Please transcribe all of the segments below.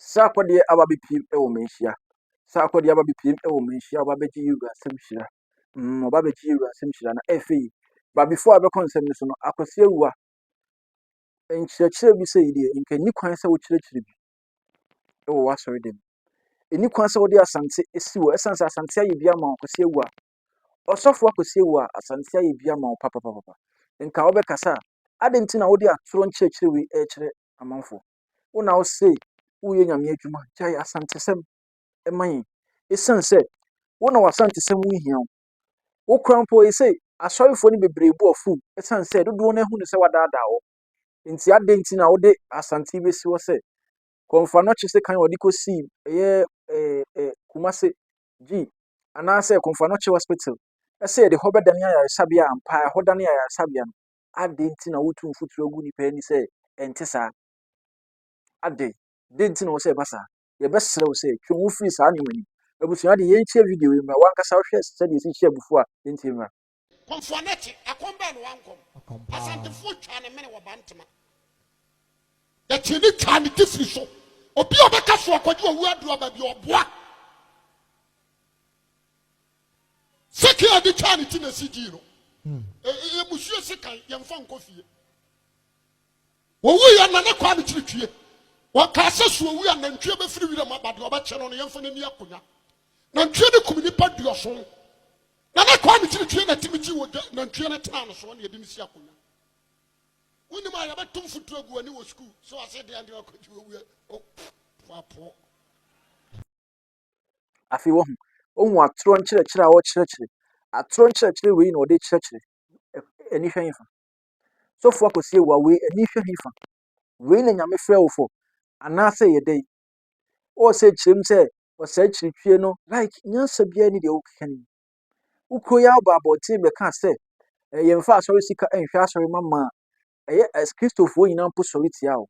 Sakode ababipim e wo menhia. Sakode ababipim e wo menhia obabeji yiru asem hira. Obabeji yiru asem hira na efe. But before I be consem ni so no akwase awua. Enkyerɛkyerɛ bi sɛ yidie nka ni kwan sɛ wo kyerɛkyerɛ bi e wo wasɔre dem. Eni kwan sɛ wo de asante esi wo esanse asante aye bi ama akwase awua. Osofo akwase awua asante aye bi ama wo papa. Nka wo be kasa adenti na wo de atoro nkyerɛkyerɛ wi e kyerɛ amanfo. Wo na wo say wo ye nyame adwuma jai asantesem eman esanse wo na wasantesem wo hia wo krampo e say asorifo ni bebrebe ofu esanse dodo na hu ne se wadada wo nti adenti na wo de asante besi wo se konfa no chese kan wodi kosi kumase gi anase konfa no che hospital ese de hobedan ya sabia ampa hodan ya sabia no adenti na wo tu mfuturo gu ni pa ni se ente saa ade denti na wo se basa ye besere wo se twu wo free saa nyumani abusua de yenchie video yi ma wankasa wo hwe se de si hye bufu a denti ma konfoneti akomba no wankom asante fu twa ne mene wo bantema ya chini twa ne tifiri so obi obeka so akwaji owu adu aba bi oboa seki adi twa ne tina sigi no ebusuo sekan yemfa nkofie wo wu ya na ne kwa ne chiritwie wa ka se so wu ya na ntwe be firi wira mabade obeche no yemfa ne ni akonya na ntwe ne kum nipa duoso na na kwa ne chiritwie na timiji wo na ntwe ne tena no so na yedi ne si akonya woni ma ya betum futu agu ani wo school so ase de ande akwaji wu papo afi wo hu ohun atoro nkyerɛkyerɛ a wo kyerɛkyerɛ atoro nkyerɛkyerɛ we na wo de kyerɛkyerɛ eni hwanfa sofo akwase awua we eni hwanfa we na nyame frɛ wo fo anase yedai o se kyerem se o se kyertwie no like nyansa bia ni de wo kani ukro ya ba abotin be ka se yemfa asori sika enhwa asori mama as Christopher nyina mpo sori tia wo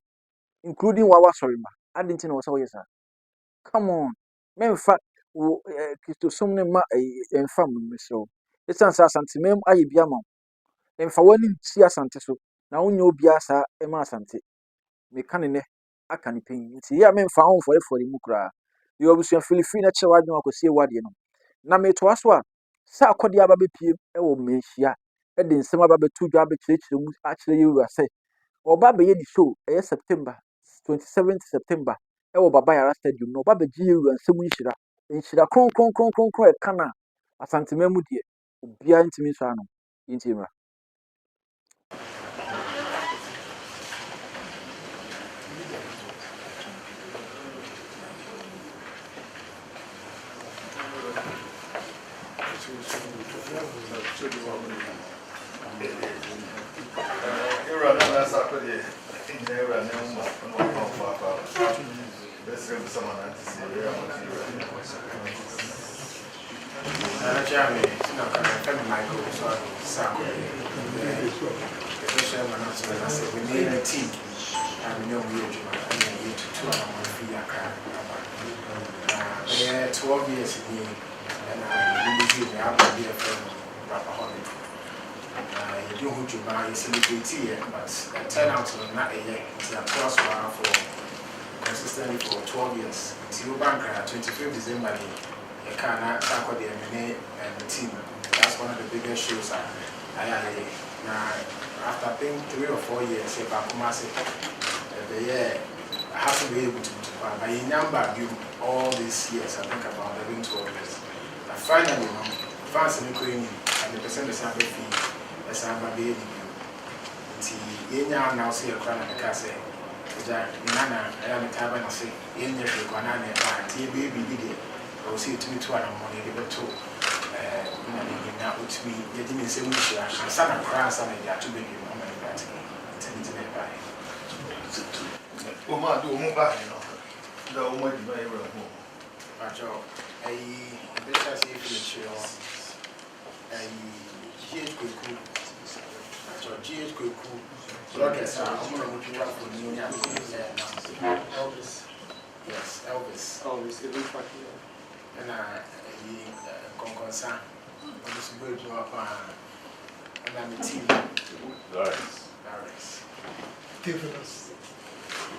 including wawa sori ma adinti na wo se wo yesa come on memfa wo Christo som ne ma emfa mmesho esan sa asante mem aye bia ma emfa wani ti asante so na wonye obi asa ema asante me kan ne aka ni pin nti ya memfa ho for mu kra yo obusuan filifi na chewa adwon akosie wade no na me to aso a sa akodi aba bepie e wo menhia e de nsem aba betu dwa be kyerɛkyerɛ mu a kyerɛ yewu ase oba be ye di show September 27th September e wo baba yara stadium no oba be gi yewu nsem nhyira kron e kana asante memu de obia ntimi so ano yintimra but turn out to not a year. It's a course for consistently for 12 years. Till bank 25th December, you can't talk about the M&A and the team. That's one of the biggest shows I had. Now, after I think 3 or 4 years, if I come the year, I haven't been able to but in number you all these years, I think about 11, 12 years. But finally, fans in Ukraine and the percent is a fee as I'm a baby. Yenya now see a crown at the castle. Nana, I am a tavern. I say, in your Guanana, baby, did it. I will see it to me to one money, but two. Now, which me, you didn't say, I'm son of cross and I to be you, I'm going to get by. Uma do Mumbai, the woman very well. A business if you a GH cool. GH cool. Bloggers are for New Elvis. Yes, Elvis. Elvis, it looks like and I concern. I'm just going to up and I'm a team. Lawrence. Give us.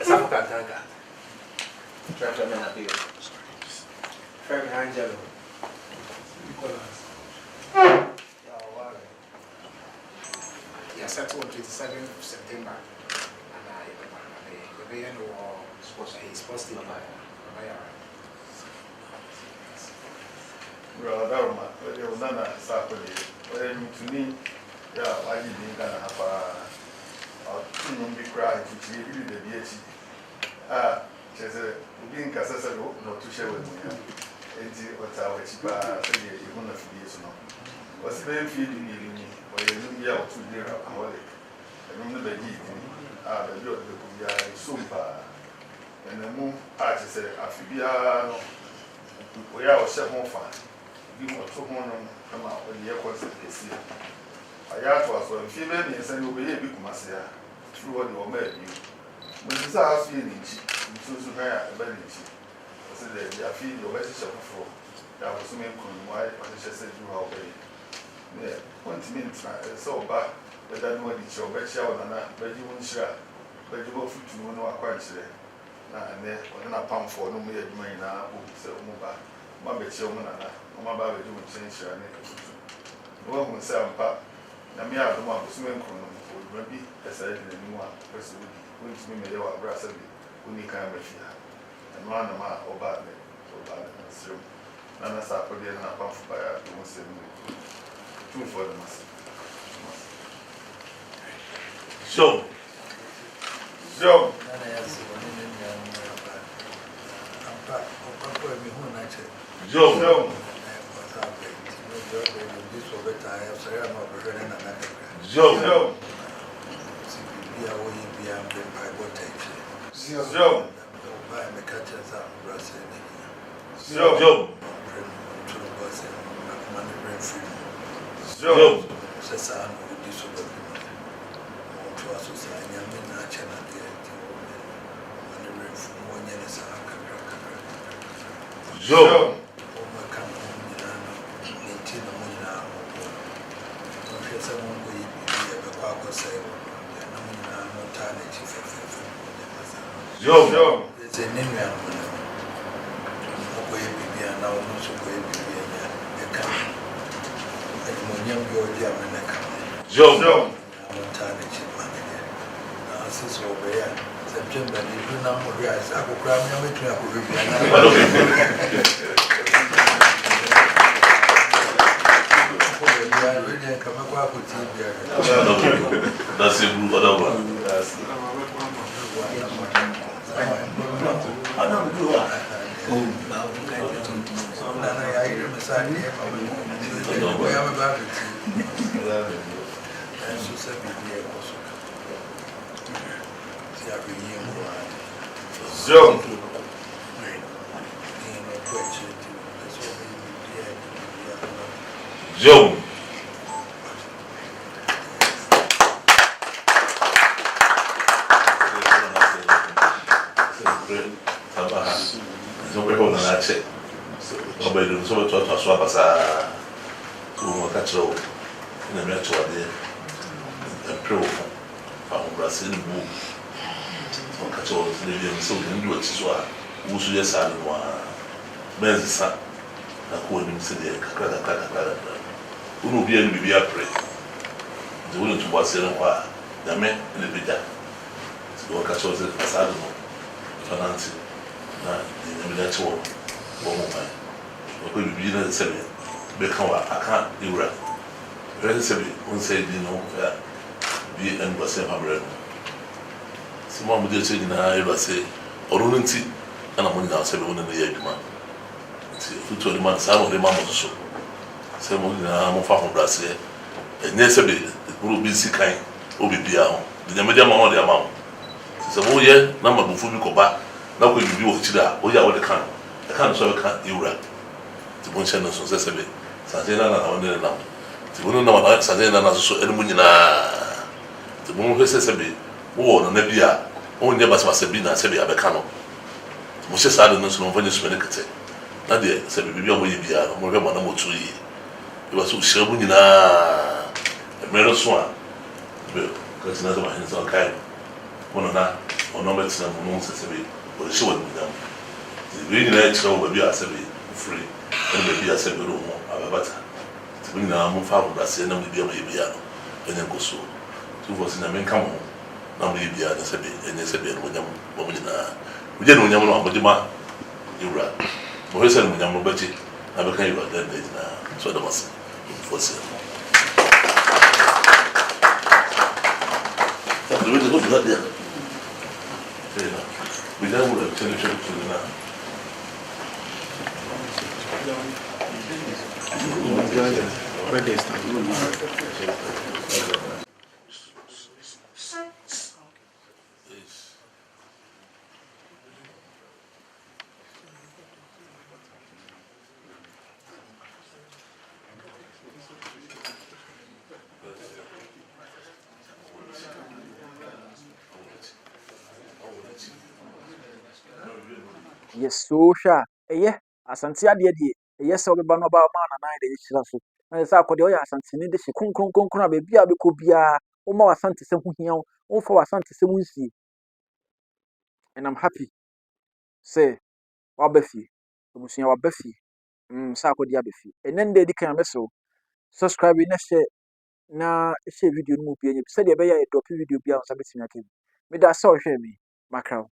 Samka Gaga. Traffic man up here. Frank Angelo. Yeah, settled on 27th of September. And the end of sports team. Well, that was not Saturday. When to me, yeah, I didn't have a be crying to see the DH. She said, we didn't cast us not to share with me. And what our cheaper said, you won't have to be so. Was very feeling me, or you knew you to dear alcoholic. And on the bed, the super. And the moon, I said, Amphibiano, we are 7 fun. You want to come out when the air concert is here. I asked was when female and send over here, big Marcia, through what you made you. When this house feeling, so high a belly. I said, they are feeding your message of before. That was so many why I said you how very. Yeah, 20 minutes so bad, but I know it's your bed shower and that, but you won't share. But you go food to know a quite share. And then, when I pump for no more money now, so move back. My bet your man and my baby doing change your name. No one will say, I'm back. Now, me out the one was swimming would maybe as I did a new one, person would me made our brass when you can't refuse. And run a man or bad or bad in this room. None of us are put in a pump by a 2 for the mass. So, So, Joe, so, Joe, so, so, Joe, so, Joe, Joe, so, Joe, so, September, you do not realize I will grab me to a that's a blue other one. so, Joe, Uno be and be a pray. The woman to was in a while, the men in the bidder. To work at all as I don't know. Fancy, not in the middle one woman. What could be the same? Become I can't do that. Very simple, one said, you know, be and was a hammer. Someone would say, I say, or wouldn't see, and I'm now 7 in the year. See, who told the man, some of the mamma so. Some of from Brazil, and yes, a bit, it will be sick kind, will be beyond the medium on the amount. So, oh, yeah, number of food go back. Now, we do what you are, oh, yeah, what the can. I can't so I can't, you rap. The Bunchen of Sesame, Santana, on the now. The woman of Santana, so Edmundina. The woman who says a bit, oh, the Nebia, only never must have been a Sebi Abacano. Moses Adams from Venice Medicate. Nadia said, we be away, more than 1 or 2 years. It was so sharing a mirror swan. Because another one is on kind. One on that, or no medicine, nonsense, or the show with them. We need to show baby as free, and baby as a room, but to bring the move out of that, and we be a baby, and then go so. Two was in a main come home. Now we be at the Sabi, and the Sabi, when you're woman, we didn't know what you might. You're right. But he's saying, I'm a budget. I became your dead days now, so that was for sale. That's the way to go to that there. We don't want to tell you now. Yes, so sha. Eye, asante ade de. Eye se obeba no ba ma na na de yira so. Na se akode oya asante ni de hye konkronkronkron ba bia be ko bia. O ma wasante se hu hia o fa wasante se munsi. And I'm happy. Say, wabafi. Obusunya wabafi. Sa akode abafi. Enen de di kan meso. Subscribe na share na share video no mu bia nyi. Se de be ya drop video bia on sabeti na kem. Me da sa o hwe me. Makra.